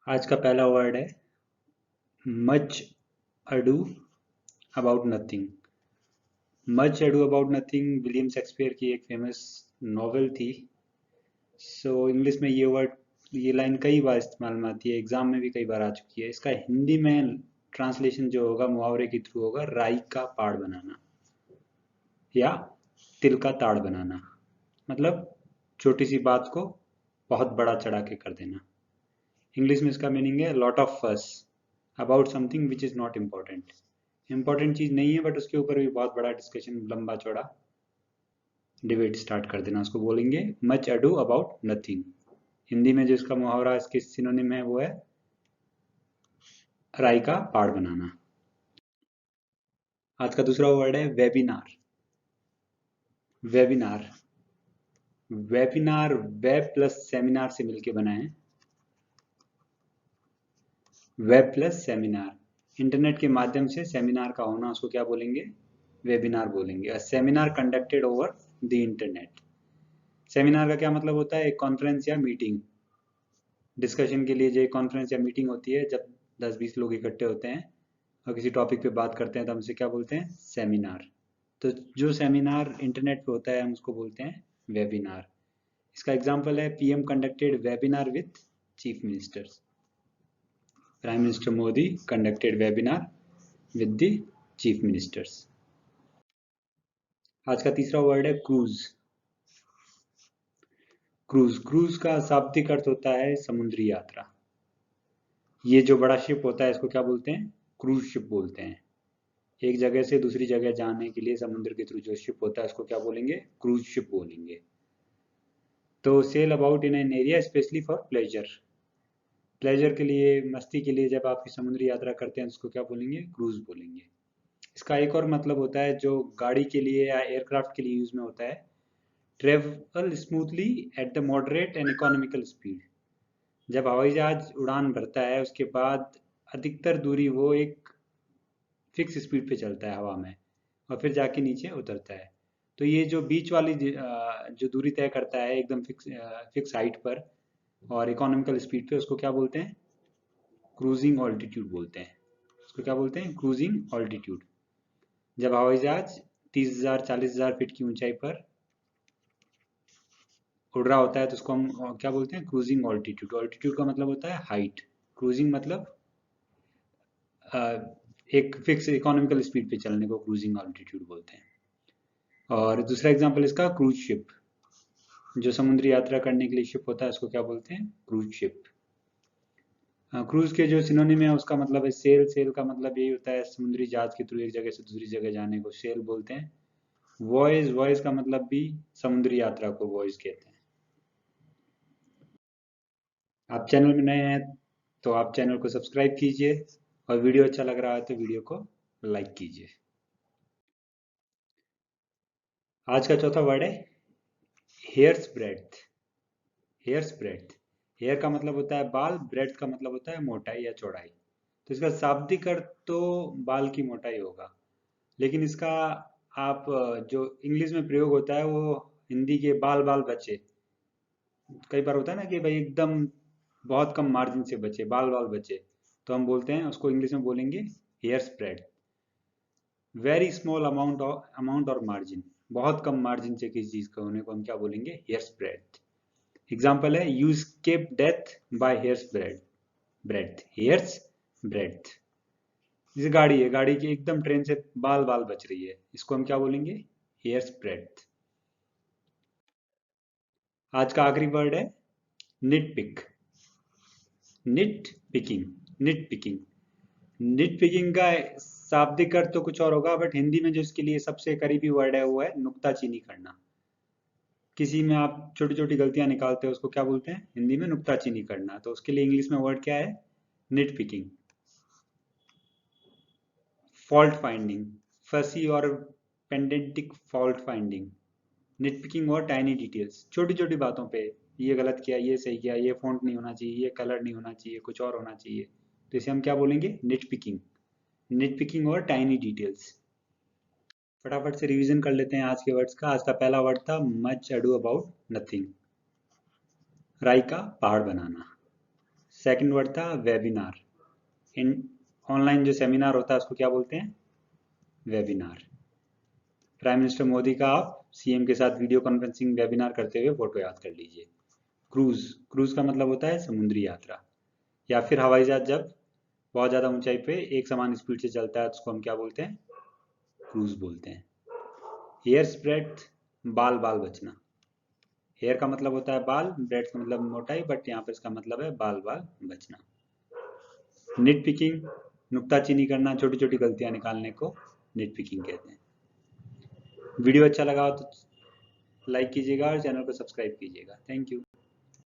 आज का पहला वर्ड है much ado about nothing. Much ado about nothing William Shakespeare की एक फेमस नॉवेल थी। इंग्लिश में ये लाइन कई बार इस्तेमाल में आती है, एग्जाम में भी कई बार आ चुकी है। इसका हिंदी में ट्रांसलेशन जो होगा मुहावरे के थ्रू होगा राई का पाड़ बनाना या तिल का ताड़ बनाना। मतलब छोटी सी बात को बहुत बड़ा चढ़ा के कर देना। इंग्लिश में इसका मीनिंग है लॉट ऑफ फस about something which is not important. Important चीज नहीं है बट उसके ऊपर भी बहुत बड़ा डिस्कशन, लंबा चौड़ा डिबेट स्टार्ट कर देना, उसको बोलेंगे much ado about nothing. Hindi में जो इसका मुहावरा, इसके सिनोनिम है वो है राई का पाड़ बनाना। आज का दूसरा वर्ड है webinar. Webinar webinar web plus seminar से मिलके बना है। वेब प्लस सेमिनार, इंटरनेट के माध्यम से सेमिनार का होना, उसको क्या बोलेंगे? वेबिनार बोलेंगे। A seminar conducted over the internet. Seminar का क्या मतलब होता है? एक कॉन्फ्रेंस या मीटिंग, डिस्कशन के लिए जो एक कॉन्फ्रेंस या मीटिंग होती है, जब 10-20 लोग इकट्ठे होते हैं और किसी टॉपिक पे बात करते हैं तो हम उसे क्या बोलते हैं? सेमिनार। तो जो सेमिनार इंटरनेट पे होता है हम उसको बोलते हैं वेबिनार। इसका एग्जांपल है PM conducted webinar with chief ministers. Prime minister Modi conducted webinar with the chief ministers. आज का तीसरा वर्ड है क्रूज। क्रूज क्रूज का शाब्दिक अर्थ होता है समुद्री यात्रा। ये जो बड़ा शिप होता है इसको क्या बोलते हैं? क्रूज शिप बोलते हैं। एक जगह से दूसरी जगह जाने के लिए समुद्र के थ्रू जो शिप होता है उसको क्या बोलेंगे? क्रूज शिप बोलेंगे। तो sail about in an area specially for pleasure. Pleasure के लिए, मस्ती के लिए जब आप समुद्री यात्रा करते हैं उसको क्या बोलेंगे? क्रूज बोलेंगे। इसका एक और मतलब होता है जो गाड़ी के लिए या एयरक्राफ्ट के लिए यूज में होता है, travel smoothly at the moderate and economical speed. जब हवाई जहाज उड़ान भरता है उसके बाद अधिकतर दूरी वो एक फिक्स स्पीड पे चलता है हवा में और फिर जाके नीचे उतरता है। तो ये जो बीच वाली जो दूरी तय करता है एकदम फिक्स हाइट पर और इकोनॉमिकल स्पीड पे, उसको क्या बोलते हैं? क्रूजिंग ऑल्टीट्यूड बोलते हैं। उसको क्या बोलते हैं? Cruising altitude. जब हवाई जहाज 30,000 40,000 फीट की ऊंचाई पर उड़ रहा होता है तो उसको हम क्या बोलते हैं? Cruising altitude. ऑल्टीट्यूड का मतलब होता है हाइट, क्रूजिंग मतलब एक फिक्स इकोनॉमिकल स्पीड पे चलने को क्रूजिंग ऑल्टीट्यूड बोलते हैं। और दूसरा एग्जांपल इसका क्रूज शिप। जो समुद्री यात्रा करने के लिए शिप होता है उसको क्या बोलते हैं? Cruise ship. क्रूज के जो सिनोनिम है उसका मतलब है सेल। सेल का मतलब यही होता है समुद्री जहाज के थ्रू एक जगह से दूसरी जगह जाने को सेल बोलते हैं। वॉयज, वॉयज का मतलब भी समुद्री यात्रा को वॉयज कहते हैं। आप चैनल में नए हैं तो आप चैनल को सब्सक्राइब कीजिए और वीडियो अच्छा लग रहा है तो वीडियो को लाइक कीजिए। आज का चौथा वर्ड है hair's breadth. Hair's breadth, hair का मतलब होता है बाल, ब्रेड्थ का मतलब होता है मोटाई या चौड़ाई। तो इसका शाब्दिक अर्थ तो बाल की मोटाई होगा, लेकिन इसका आप जो इंग्लिश में प्रयोग होता है वो हिंदी के बाल बाल बचे। कई बार होता है ना कि भाई एकदम बहुत कम मार्जिन से बचे, बाल बाल बचे, तो हम बोलते हैं उसको, इंग्लिश में बोलेंगे hair spread. Very small amount और मार्जिन, बहुत कम मार्जिन से किसी चीज का होने को हम क्या बोलेंगे? Hair spread. एग्जाम्पल है you escape death by hair's breadth. Breadth, hair's breadth. जैसे गाड़ी है, गाड़ी की एकदम ट्रेन से बाल बाल बच रही है, इसको हम क्या बोलेंगे? Hair spread. आज का आखिरी वर्ड है nit pick. Nit picking, nit picking. Nit picking का शाब्दिक अर्थ तो कुछ और होगा बट हिंदी में जो इसके लिए सबसे करीबी वर्ड है वो है नुक्ताचीनी करना। किसी में आप छोटी छोटी गलतियां निकालते हो उसको क्या बोलते हैं? हिंदी में नुक्ताचीनी करना। तो उसके लिए इंग्लिश में वर्ड क्या है? Knit picking. फॉल्ट फाइंडिंग, फसी और पेंडेंटिक फॉल्ट फाइंडिंग। निट पिकिंग और टाइनी डिटेल्स, छोटी छोटी बातों पे ये गलत किया, ये सही किया, ये फॉन्ट नहीं होना चाहिए, ये कलर नहीं होना चाहिए, कुछ और होना चाहिए। तो इसे हम क्या बोलेंगे? Nit picking. निट पिकिंग और टाइनी डिटेल्स। फटाफट से रिवीजन कर लेते हैं आज के वर्ड्स का। आज का पहला वर्ड था मच अडू अबाउट नथिंग, राई का पहाड़ बनाना। सेकंड वर्ड था वेबिनार। ऑनलाइन जो सेमिनार होता है उसको क्या बोलते हैं? वेबिनार। प्राइम मिनिस्टर मोदी का आप सीएम के साथ वीडियो कॉन्फ्रेंसिंग वेबिनार करते हुए फोटो याद कर लीजिए। क्रूज, क्रूज का मतलब होता है समुद्री यात्रा। या फिर हवाई जहाज जब बहुत ज़्यादा ऊंचाई पे एक समान स्पीड से चलता है तो उसको हम क्या बोलते हैं? क्रूज बोलते हैं। हेयर स्प्रेड, बाल बाल बचना। हेयर का मतलब होता है बाल, ब्रेड का मतलब मोटाई, बट यहाँ पे इसका मतलब है बाल बाल बचना। निट पिकिंग, नुक्ताचीनी करना, छोटी छोटी गलतियां निकालने को निट पिकिंग कहते हैं। वीडियो अच्छा लगा हो तो लाइक कीजिएगा और चैनल को सब्सक्राइब कीजिएगा। Thank you.